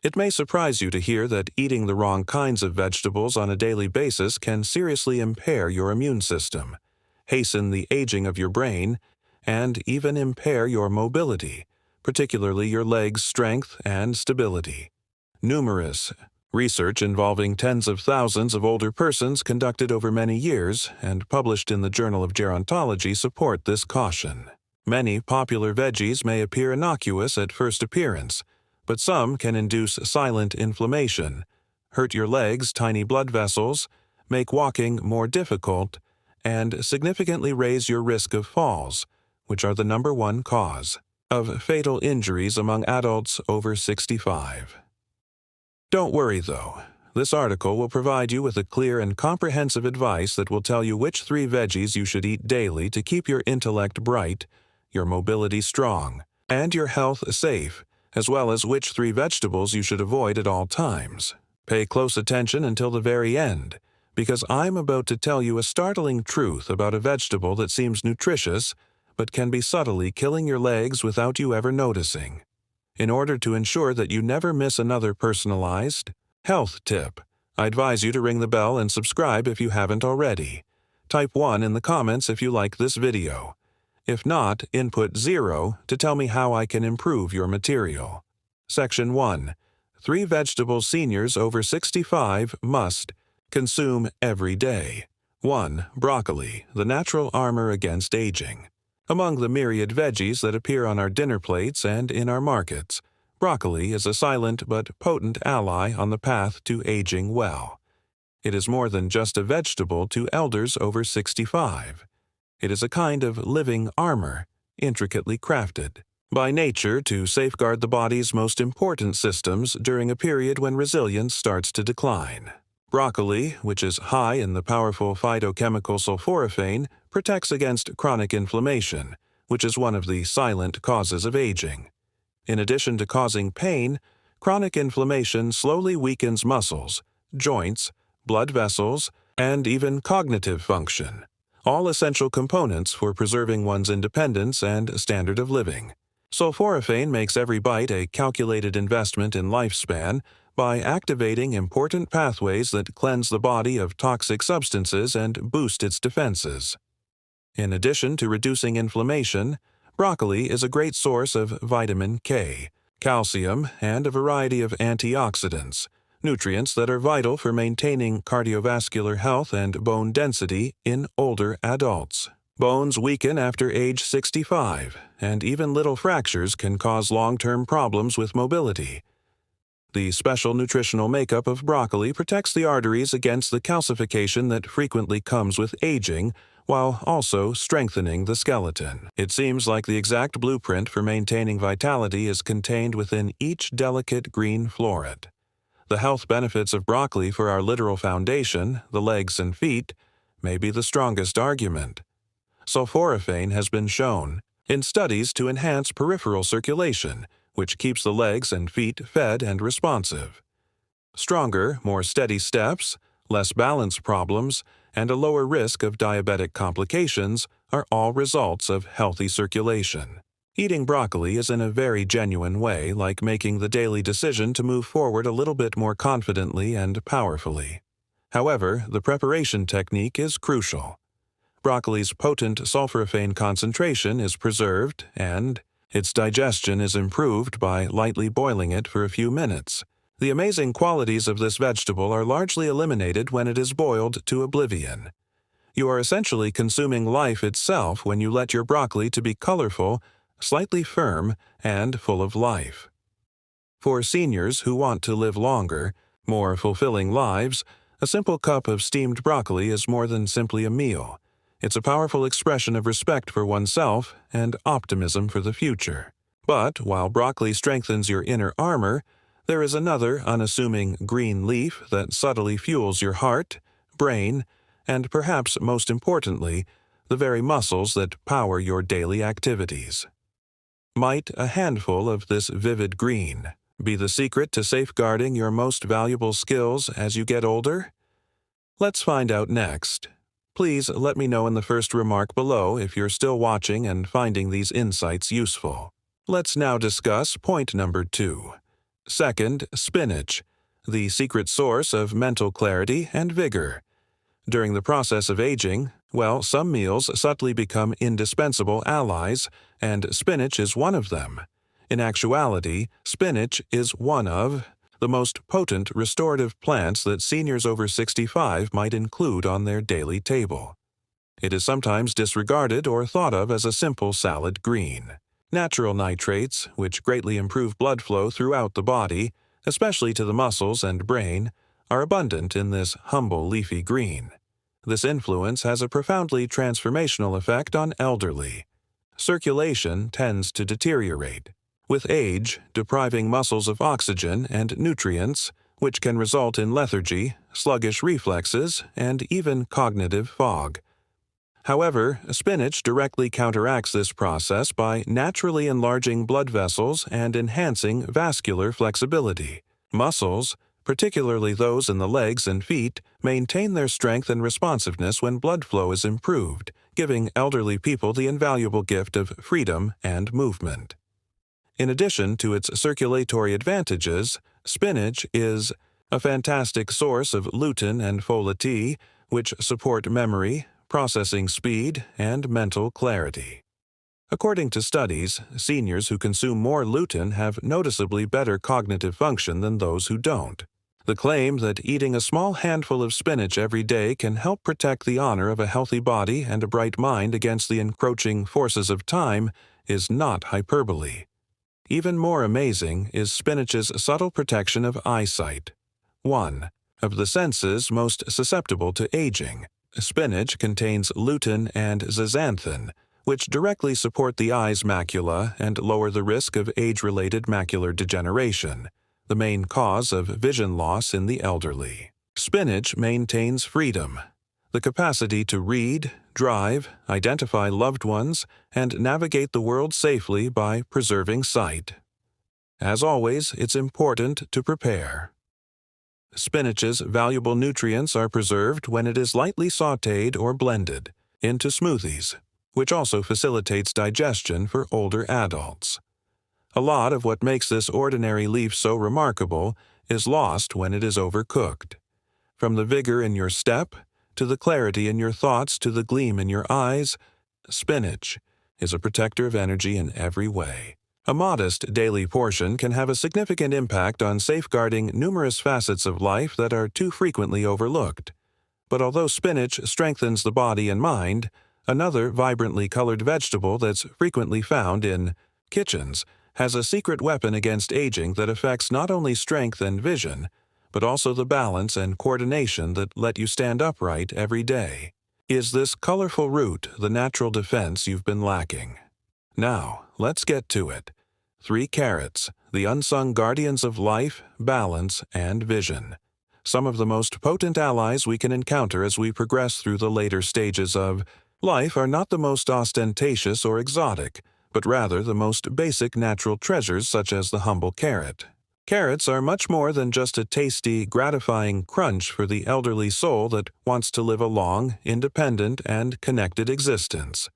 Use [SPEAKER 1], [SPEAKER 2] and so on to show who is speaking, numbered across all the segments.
[SPEAKER 1] It may surprise you to hear that eating the wrong kinds of vegetables on a daily basis can seriously impair your immune system, hasten the aging of your brain, and even impair your mobility, particularly your legs' strength and stability. Numerous research involving tens of thousands of older persons conducted over many years and published in the Journal of Gerontology support this caution. Many popular veggies may appear innocuous at first appearance, but some can induce silent inflammation, hurt your legs' tiny blood vessels, make walking more difficult, and significantly raise your risk of falls, which are the #1 cause of fatal injuries among adults over 65. Don't worry, though. This article will provide you with a clear and comprehensive advice that will tell you which 3 veggies you should eat daily to keep your intellect bright, your mobility strong, and your health safe, as well as which 3 vegetables you should avoid at all times. Pay close attention until the very end, because I'm about to tell you a startling truth about a vegetable that seems nutritious, but can be subtly killing your legs without you ever noticing. In order to ensure that you never miss another personalized health tip, I advise you to ring the bell and subscribe if you haven't already. Type 1 in the comments if you like this video. If not, input 0 to tell me how I can improve your material. Section 1. 3 vegetables seniors over 65 must consume every day. 1. Broccoli, the natural armor against aging. Among the myriad veggies that appear on our dinner plates and in our markets, broccoli is a silent but potent ally on the path to aging well. It is more than just a vegetable to elders over 65. It is a kind of living armor, intricately crafted by nature to safeguard the body's most important systems during a period when resilience starts to decline. Broccoli, which is high in the powerful phytochemical sulforaphane, protects against chronic inflammation, which is one of the silent causes of aging. In addition to causing pain, chronic inflammation slowly weakens muscles, joints, blood vessels, and even cognitive function, all essential components for preserving one's independence and standard of living. Sulforaphane makes every bite a calculated investment in lifespan by activating important pathways that cleanse the body of toxic substances and boost its defenses. In addition to reducing inflammation, broccoli is a great source of vitamin K, calcium, and a variety of antioxidants, nutrients that are vital for maintaining cardiovascular health and bone density in older adults. Bones weaken after age 65, and even little fractures can cause long-term problems with mobility. The special nutritional makeup of broccoli protects the arteries against the calcification that frequently comes with aging, while also strengthening the skeleton. It seems like the exact blueprint for maintaining vitality is contained within each delicate green floret. The health benefits of broccoli for our literal foundation, the legs and feet, may be the strongest argument. Sulforaphane has been shown in studies to enhance peripheral circulation, which keeps the legs and feet fed and responsive. Stronger, more steady steps, less balance problems, and a lower risk of diabetic complications are all results of healthy circulation. Eating broccoli is in a very genuine way like making the daily decision to move forward a little bit more confidently and powerfully. However, the preparation technique is crucial. Broccoli's potent sulforaphane concentration is preserved and its digestion is improved by lightly boiling it for a few minutes. The amazing qualities of this vegetable are largely eliminated when it is boiled to oblivion. You are essentially consuming life itself when you let your broccoli to be colorful, slightly firm, and full of life. For seniors who want to live longer, more fulfilling lives, a simple cup of steamed broccoli is more than simply a meal. It's a powerful expression of respect for oneself and optimism for the future. But while broccoli strengthens your inner armor, there is another unassuming green leaf that subtly fuels your heart, brain, and perhaps most importantly, the very muscles that power your daily activities. Might a handful of this vivid green be the secret to safeguarding your most valuable skills as you get older? Let's find out next. Please let me know in the first remark below if you're still watching and finding these insights useful. Let's now discuss point number 2. Second, spinach, the secret source of mental clarity and vigor. During the process of aging, well, some meals subtly become indispensable allies, and spinach is one of them. In actuality, spinach is one of the most potent restorative plants that seniors over 65 might include on their daily table. It is sometimes disregarded or thought of as a simple salad green. Natural nitrates, which greatly improve blood flow throughout the body, especially to the muscles and brain, are abundant in this humble leafy green. This influence has a profoundly transformational effect on elderly. Circulation tends to deteriorate with age, depriving muscles of oxygen and nutrients, which can result in lethargy, sluggish reflexes, and even cognitive fog. However, spinach directly counteracts this process by naturally enlarging blood vessels and enhancing vascular flexibility. Muscles, particularly those in the legs and feet, maintain their strength and responsiveness when blood flow is improved, giving elderly people the invaluable gift of freedom and movement. In addition to its circulatory advantages, spinach is a fantastic source of lutein and folate, which support memory, processing speed, and mental clarity. According to studies, seniors who consume more lutein have noticeably better cognitive function than those who don't. The claim that eating a small handful of spinach every day can help protect the honor of a healthy body and a bright mind against the encroaching forces of time is not hyperbole. Even more amazing is spinach's subtle protection of eyesight. 1. Of the senses most susceptible to aging, spinach contains lutein and zeaxanthin, which directly support the eye's macula and lower the risk of age-related macular degeneration, the main cause of vision loss in the elderly. Spinach maintains freedom, the capacity to read, drive, identify loved ones, and navigate the world safely by preserving sight. As always, it's important to prepare. Spinach's valuable nutrients are preserved when it is lightly sautéed or blended into smoothies, which also facilitates digestion for older adults. A lot of what makes this ordinary leaf so remarkable is lost when it is overcooked. From the vigor in your step, to the clarity in your thoughts, to the gleam in your eyes, spinach is a protector of energy in every way. A modest daily portion can have a significant impact on safeguarding numerous facets of life that are too frequently overlooked. But although spinach strengthens the body and mind, another vibrantly colored vegetable that's frequently found in kitchens has a secret weapon against aging that affects not only strength and vision, but also the balance and coordination that let you stand upright every day. Is this colorful root the natural defense you've been lacking? Now, let's get to it. 3 carrots, the unsung guardians of life, balance, and vision. Some of the most potent allies we can encounter as we progress through the later stages of life are not the most ostentatious or exotic, but rather the most basic natural treasures such as the humble carrot. Carrots are much more than just a tasty, gratifying crunch for the elderly soul that wants to live a long, independent, and connected existence.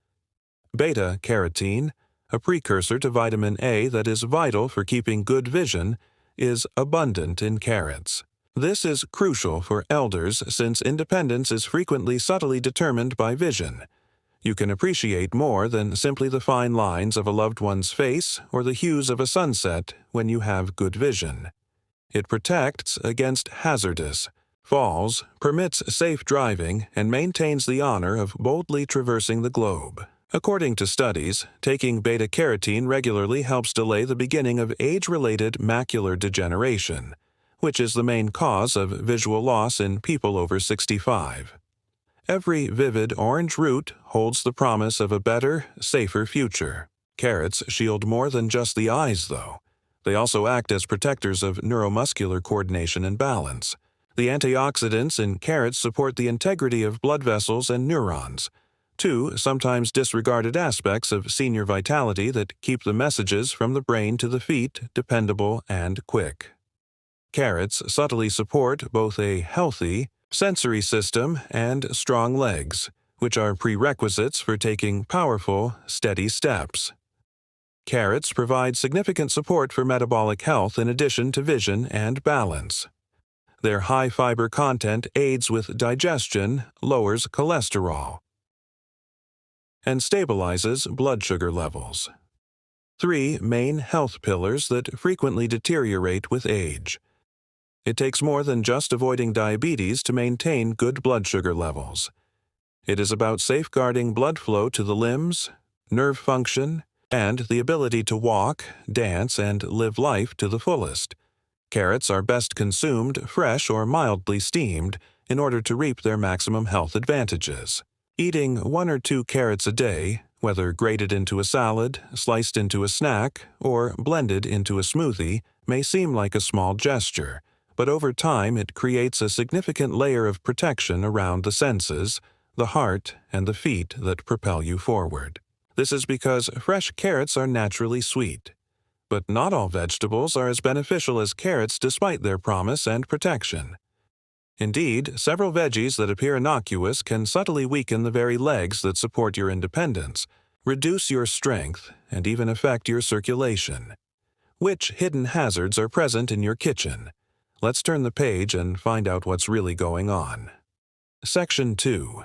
[SPEAKER 1] Beta-carotene, a precursor to vitamin A that is vital for keeping good vision, is abundant in carrots. This is crucial for elders since independence is frequently subtly determined by vision. You can appreciate more than simply the fine lines of a loved one's face or the hues of a sunset when you have good vision. It protects against hazardous falls, permits safe driving, and maintains the honor of boldly traversing the globe. According to studies, taking beta-carotene regularly helps delay the beginning of age-related macular degeneration, which is the main cause of visual loss in people over 65. Every vivid orange root holds the promise of a better, safer future. Carrots shield more than just the eyes, though. They also act as protectors of neuromuscular coordination and balance. The antioxidants in carrots support the integrity of blood vessels and neurons, 2 sometimes disregarded aspects of senior vitality that keep the messages from the brain to the feet dependable and quick. Carrots subtly support both a healthy sensory system and strong legs, which are prerequisites for taking powerful, steady steps. Carrots provide significant support for metabolic health in addition to vision and balance. Their high fiber content aids with digestion, lowers cholesterol, and stabilizes blood sugar levels. 3 main health pillars that frequently deteriorate with age. It takes more than just avoiding diabetes to maintain good blood sugar levels. It is about safeguarding blood flow to the limbs, nerve function, and the ability to walk, dance, and live life to the fullest. Carrots are best consumed fresh or mildly steamed in order to reap their maximum health advantages. Eating 1 or 2 carrots a day, whether grated into a salad, sliced into a snack, or blended into a smoothie, may seem like a small gesture, but over time it creates a significant layer of protection around the senses, the heart, and the feet that propel you forward. This is because fresh carrots are naturally sweet. But not all vegetables are as beneficial as carrots despite their promise and protection. Indeed, several veggies that appear innocuous can subtly weaken the very legs that support your independence, reduce your strength, and even affect your circulation. Which hidden hazards are present in your kitchen? Let's turn the page and find out what's really going on. Section 2.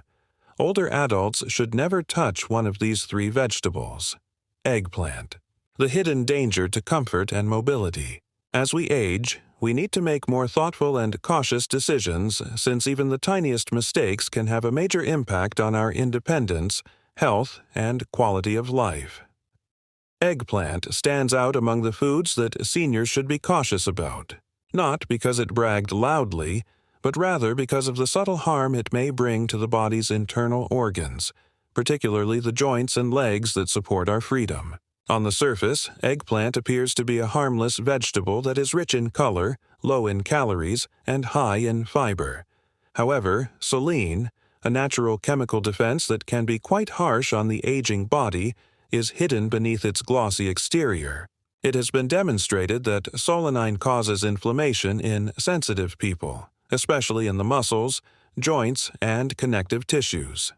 [SPEAKER 1] Older adults should never touch one of these 3 vegetables. Eggplant. The hidden danger to comfort and mobility. As we age, we need to make more thoughtful and cautious decisions since even the tiniest mistakes can have a major impact on our independence, health, and quality of life. Eggplant stands out among the foods that seniors should be cautious about, not because it bragged loudly, but rather because of the subtle harm it may bring to the body's internal organs, particularly the joints and legs that support our freedom. On the surface, eggplant appears to be a harmless vegetable that is rich in color, low in calories, and high in fiber. However, selene, a natural chemical defense that can be quite harsh on the aging body, is hidden beneath its glossy exterior. It has been demonstrated that solanine causes inflammation in sensitive people, especially in the muscles, joints, and connective tissues.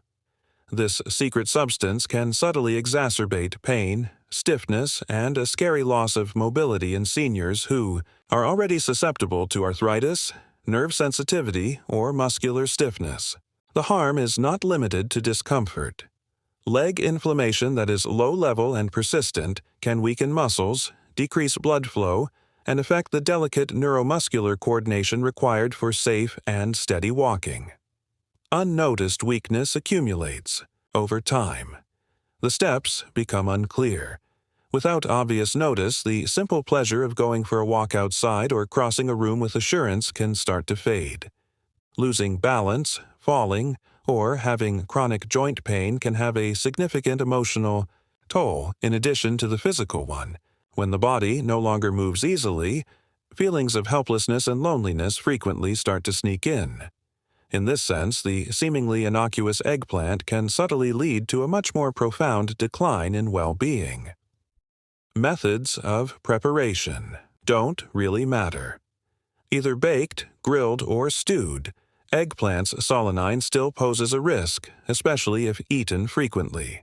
[SPEAKER 1] This secret substance can subtly exacerbate pain, stiffness, and a scary loss of mobility in seniors who are already susceptible to arthritis, nerve sensitivity, or muscular stiffness. The harm is not limited to discomfort. Leg inflammation that is low-level and persistent can weaken muscles, decrease blood flow, and affect the delicate neuromuscular coordination required for safe and steady walking. Unnoticed weakness accumulates over time. The steps become unclear. Without obvious notice, the simple pleasure of going for a walk outside or crossing a room with assurance can start to fade. Losing balance, falling, or having chronic joint pain can have a significant emotional toll in addition to the physical one. When the body no longer moves easily, feelings of helplessness and loneliness frequently start to sneak in. In this sense, the seemingly innocuous eggplant can subtly lead to a much more profound decline in well-being. Methods of preparation don't really matter. Either baked, grilled, or stewed, eggplant's solanine still poses a risk, especially if eaten frequently.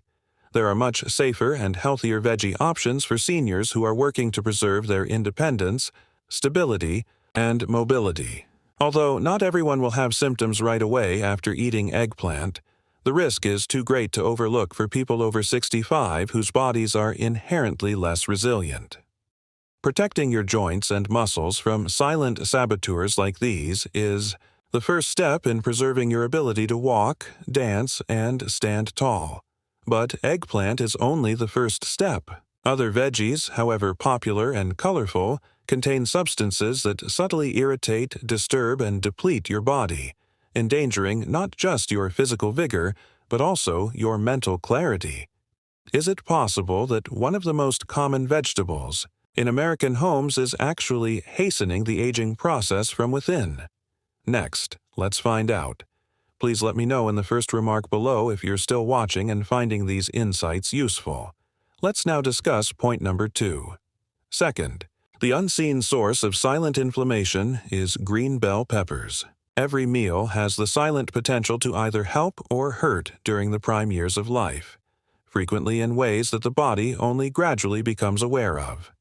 [SPEAKER 1] There are much safer and healthier veggie options for seniors who are working to preserve their independence, stability, and mobility. Although not everyone will have symptoms right away after eating eggplant, the risk is too great to overlook for people over 65 whose bodies are inherently less resilient. Protecting your joints and muscles from silent saboteurs like these is the first step in preserving your ability to walk, dance, and stand tall. But eggplant is only the first step. Other veggies, however popular and colorful, contain substances that subtly irritate, disturb, and deplete your body, endangering not just your physical vigor, but also your mental clarity. Is it possible that one of the most common vegetables in American homes is actually hastening the aging process from within? Next, let's find out. Please let me know in the first remark below if you're still watching and finding these insights useful. Let's now discuss point number 2. Second, the unseen source of silent inflammation is green bell peppers. Every meal has the silent potential to either help or hurt during the prime years of life. frequently in ways that the body only gradually becomes aware of.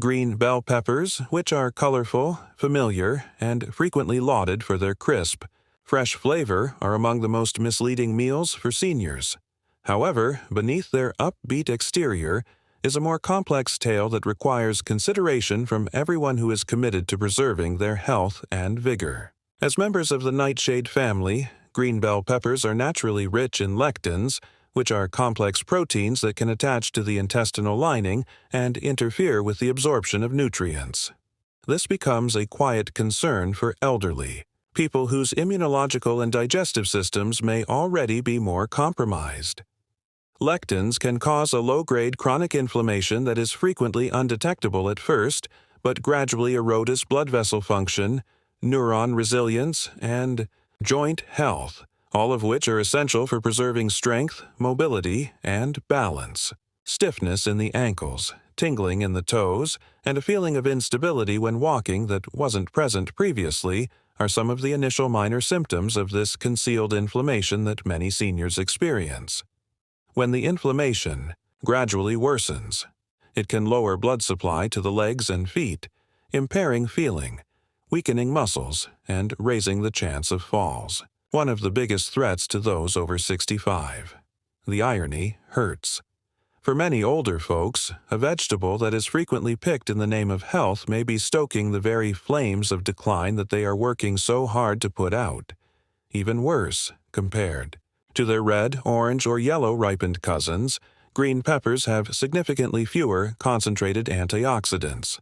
[SPEAKER 1] Green bell peppers, which are colorful, familiar, and frequently lauded for their crisp, fresh flavor, are among the most misleading meals for seniors. However, beneath their upbeat exterior is a more complex tale that requires consideration from everyone who is committed to preserving their health and vigor. As members of the nightshade family, green bell peppers are naturally rich in lectins, which are complex proteins that can attach to the intestinal lining and interfere with the absorption of nutrients. This becomes a quiet concern for elderly, people whose immunological and digestive systems may already be more compromised. Lectins can cause a low-grade chronic inflammation that is frequently undetectable at first, but gradually erodes blood vessel function, neuron resilience, and joint health, all of which are essential for preserving strength, mobility, and balance. Stiffness in the ankles, tingling in the toes, and a feeling of instability when walking that wasn't present previously are some of the initial minor symptoms of this concealed inflammation that many seniors experience. When the inflammation gradually worsens, it can lower blood supply to the legs and feet, impairing feeling, weakening muscles, and raising the chance of falls. One of the biggest threats to those over 65. The irony hurts. For many older folks, a vegetable that is frequently picked in the name of health may be stoking the very flames of decline that they are working so hard to put out. Even worse, compared to their red, orange, or yellow ripened cousins, green peppers have significantly fewer concentrated antioxidants.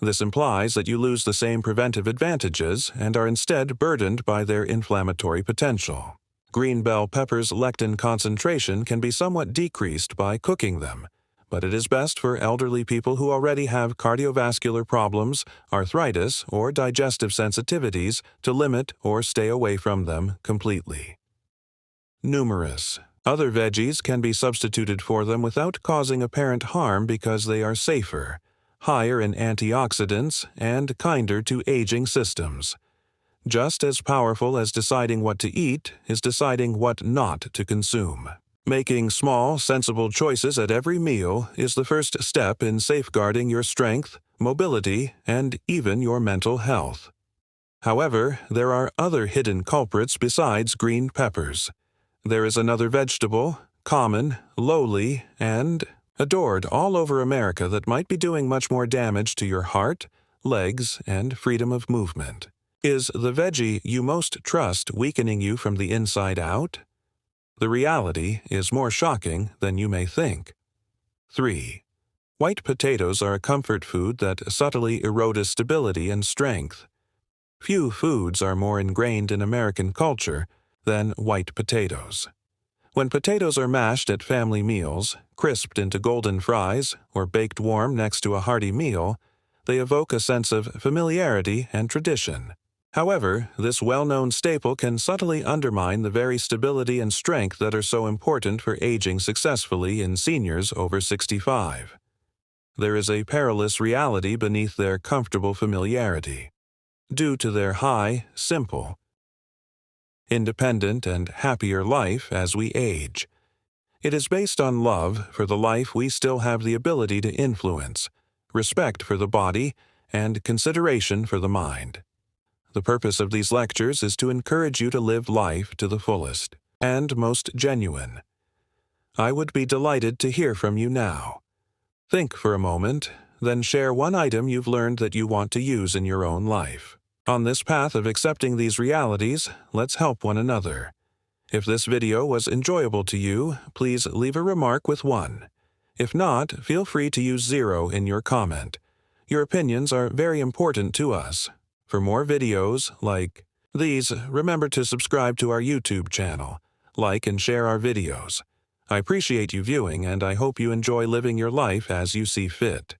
[SPEAKER 1] This implies that you lose the same preventive advantages and are instead burdened by their inflammatory potential. Green bell peppers' lectin concentration can be somewhat decreased by cooking them, but it is best for elderly people who already have cardiovascular problems, arthritis, or digestive sensitivities to limit or stay away from them completely. Numerous other veggies can be substituted for them without causing apparent harm because they are safer, higher in antioxidants, and kinder to aging systems. Just as powerful as deciding what to eat is deciding what not to consume. Making small, sensible choices at every meal is the first step in safeguarding your strength, mobility, and even your mental health. However, there are other hidden culprits besides green peppers. There is another vegetable, common, lowly, and adored all over America that might be doing much more damage to your heart, legs, and freedom of movement. Is the veggie you most trust weakening you from the inside out? The reality is more shocking than you may think. 3. White potatoes are a comfort food that subtly erodes stability and strength. Few foods are more ingrained in American culture than white potatoes. When potatoes are mashed at family meals, crisped into golden fries, or baked warm next to a hearty meal, they evoke a sense of familiarity and tradition. However, this well-known staple can subtly undermine the very stability and strength that are so important for aging successfully in seniors over 65. There is a perilous reality beneath their comfortable familiarity. Due to their high, simple, independent, and happier life as we age. It is based on love for the life we still have the ability to influence, respect for the body, and consideration for the mind. The purpose of these lectures is to encourage you to live life to the fullest and most genuine. I would be delighted to hear from you now. Think for a moment, then share one item you've learned that you want to use in your own life. On this path of accepting these realities, let's help one another. If this video was enjoyable to you, please leave a remark with 1. If not, feel free to use 0 in your comment. Your opinions are very important to us. For more videos like these, remember to subscribe to our YouTube channel, like and share our videos. I appreciate you viewing, and I hope you enjoy living your life as you see fit.